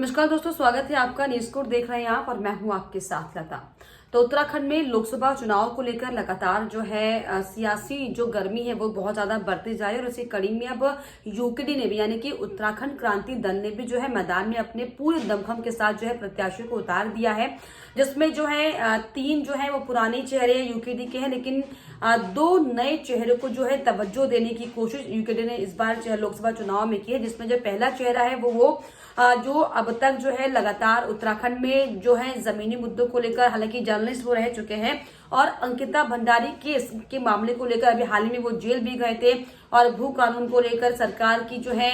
नमस्कार दोस्तों, स्वागत है आपका। न्यूज कोड देख रहे हैं आप और मैं हूं आपके साथ लता। तो उत्तराखंड में लोकसभा चुनाव को लेकर लगातार जो है सियासी जो गर्मी है वो बहुत ज्यादा बढ़ती जा रही है और इसी कड़ी में अब यूकेडी ने भी यानी कि उत्तराखंड क्रांति दल ने भी जो है मैदान में अपने पूरे दमखम के साथ जो है प्रत्याशियों को उतार दिया है, जिसमें जो है 3 जो है वो पुराने चेहरे यूकेडी के हैं, लेकिन 2 नए चेहरे को जो है तवज्जो देने की कोशिश यूकेडी ने इस बार लोकसभा चुनाव में की है। जिसमें जो पहला चेहरा है वो जो अब तक जो है लगातार उत्तराखंड में जो है जमीनी मुद्दों को लेकर हालांकि जर्नलिस्ट वो रह चुके हैं और अंकिता भंडारी केस के मामले को लेकर अभी हाल ही में वो जेल भी गए थे और भू कानून को लेकर सरकार की जो है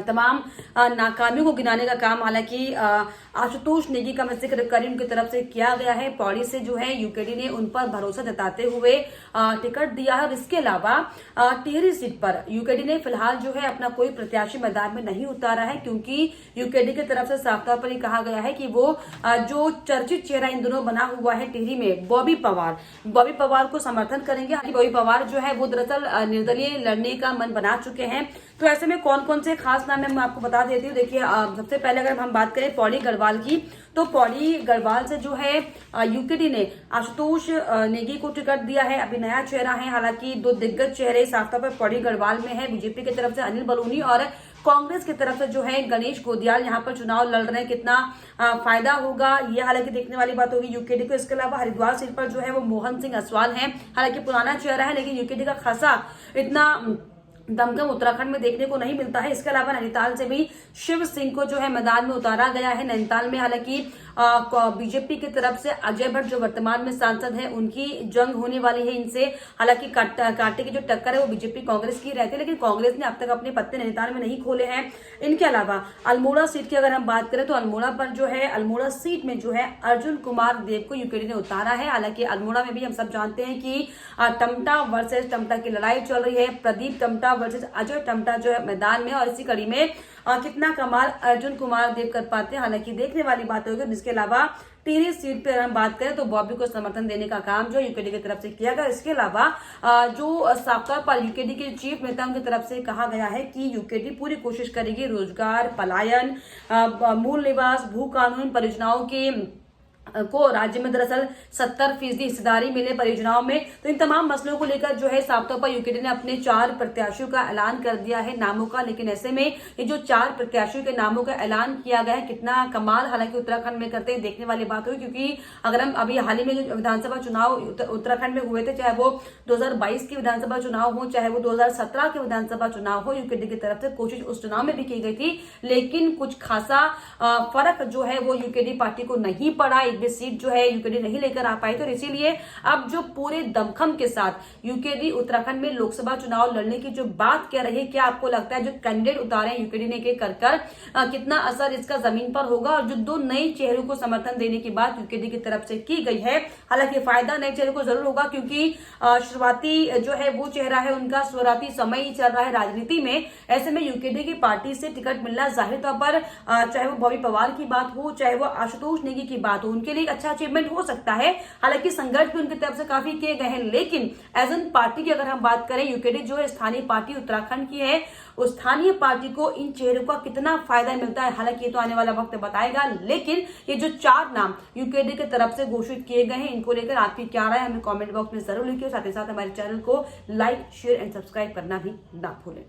तमाम नाकामियों को गिनाने का काम हालांकि आशुतोष नेगी का मैं जिक्र करी उनकी तरफ से किया गया है। पौड़ी से जो है यूकेडी ने उन पर भरोसा जताते हुए टिकट दिया है और इसके अलावा टिहरी सीट पर यूकेडी ने फिलहाल जो है अपना कोई प्रत्याशी मैदान में नहीं उतारा है, क्योंकि यूकेडी की तरफ से साफ तौर पर ही कहा गया है कि वो जो चर्चित चेहरा इन दोनों बना हुआ है टिहरी में बॉबी पवार को समर्थन करेंगे। बॉबी पवार जो है वो दरअसल निर्दलीय लड़ने का मन बना चुके हैं। तो ऐसे में कौन कौन से खास नाम है मैं आपको बता देती हूँ। देखिए, सबसे पहले अगर हम बात करें पौड़ी गढ़वाल की, तो पौड़ी गढ़वाल से जो है यूकेडी ने आशुतोष नेगी को टिकट दिया है। अभी नया चेहरा है, हालांकि 2 दिग्गज चेहरे साफ तौर पर पौड़ी गढ़वाल में है। बीजेपी की तरफ से अनिल बलूनी और कांग्रेस की तरफ से जो है गणेश गोदियाल यहाँ पर चुनाव लड़ रहे हैं। कितना फायदा होगा ये हालांकि देखने वाली बात होगी यूकेडी को। इसके अलावा हरिद्वार सीट पर जो है वो मोहन सिंह असवाल है, हालांकि पुराना चेहरा है, लेकिन यूकेडी का खासा इतना दमखम उत्तराखंड में देखने को नहीं मिलता है। इसके अलावा नैनीताल से भी शिव सिंह को जो है मैदान में उतारा गया है। नैनीताल में हालांकि बीजेपी की तरफ से अजय भट्ट जो वर्तमान में सांसद है उनकी जंग होने वाली है इनसे। हालांकि कांटे की जो टक्कर है वो बीजेपी कांग्रेस की रहती है, लेकिन कांग्रेस ने अब तक अपने पत्ते नैनीताल में नहीं खोले हैं। इनके अलावा अल्मोड़ा सीट की अगर हम बात करें तो अल्मोड़ा पर जो है अल्मोड़ा सीट में जो है अर्जुन कुमार देव को यूकेडी ने उतारा है। हालांकि अल्मोड़ा में भी हम सब जानते हैं कि टमटा वर्सेस टमटा की लड़ाई चल रही है। प्रदीप टमटा वर्सेस अजय टमटा जो है मैदान में, और इसी कड़ी में कितना कमाल अर्जुन कुमार देव कर पाते हैं हालांकि देखने वाली बात होगी। इसके अलावा टिहरी सीट पर हम बात करें तो बॉबी को समर्थन देने का काम जो यूकेडी की तरफ से किया गया। इसके अलावा जो साफ तौर पर यूकेडी के चीफ नेताओं की तरफ से कहा गया है कि यूकेडी पूरी कोशिश करेगी रोजगार, पलायन, मूल निवास, भू कानून परियोजनाओं के को राज्य में दरअसल 70% हिस्सेदारी मिले परियोजनाओं में। तो इन तमाम मसलों को लेकर जो है साफ तौर पर यूकेडी ने अपने 4 प्रत्याशियों का ऐलान कर दिया है नामों का। लेकिन ऐसे में ये जो 4 प्रत्याशियों के नामों का ऐलान किया गया है कितना कमाल हालांकि उत्तराखंड में करते हैं देखने वाली बात हुई, क्योंकि अगर हम अभी हाल ही में जो विधानसभा चुनाव उत्तराखंड में हुए थे, चाहे वो 2022 के विधानसभा चुनाव हो चाहे वो 2017 के विधानसभा चुनाव हो, यूकेडी की तरफ से कोशिश उस चुनाव में भी की गई थी, लेकिन कुछ खासा फर्क जो है वो यूकेडी पार्टी को नहीं पड़ा। सीट जो है यूकेडी नहीं लेकर आ पाई। तो इसीलिए अब जो पूरे दमखम के साथ यूकेडी उत्तराखंड में लोकसभा चुनाव लड़ने की जो बात कह रही है, क्या आपको लगता है जो कैंडिडेट उतारे यूकेडी ने के कर कितना असर इसका जमीन पर होगा? और जो 2 नए चेहरों को समर्थन देने की बात यूकेडी की तरफ से की गई है, हालांकि फायदा नए चेहरे को जरूर होगा, क्योंकि शुरुआती जो है वो चेहरा है उनका शुरुआती समय ही चल रहा है राजनीति में। ऐसे में यूकेडी की पार्टी से टिकट मिलना जाहिर तौर पर चाहे वो बॉबी पवार की बात हो चाहे वो आशुतोष नेगी की बात हो, उनके लिए अच्छा अचीवमेंट हो सकता है। हालांकि संघर्ष भी उनकी तरफ से काफी किए गए हैं, लेकिन एज एन पार्टी की अगर हम बात करें यूकेडी जो है स्थानीय पार्टी उत्तराखंड की है, उस स्थानीय पार्टी को इन चेहरों का कितना फायदा मिलता है हालांकि ये तो आने वाला वक्त बताएगा। लेकिन ये जो 4 नाम यूकेडी की तरफ से घोषित किए गए हैं, इनको लेकर आपकी क्या राय हमें कमेंट बॉक्स में जरूर लिखिए। साथ ही साथ हमारे चैनल को लाइक, शेयर एंड सब्सक्राइब करना भी ना भूलें।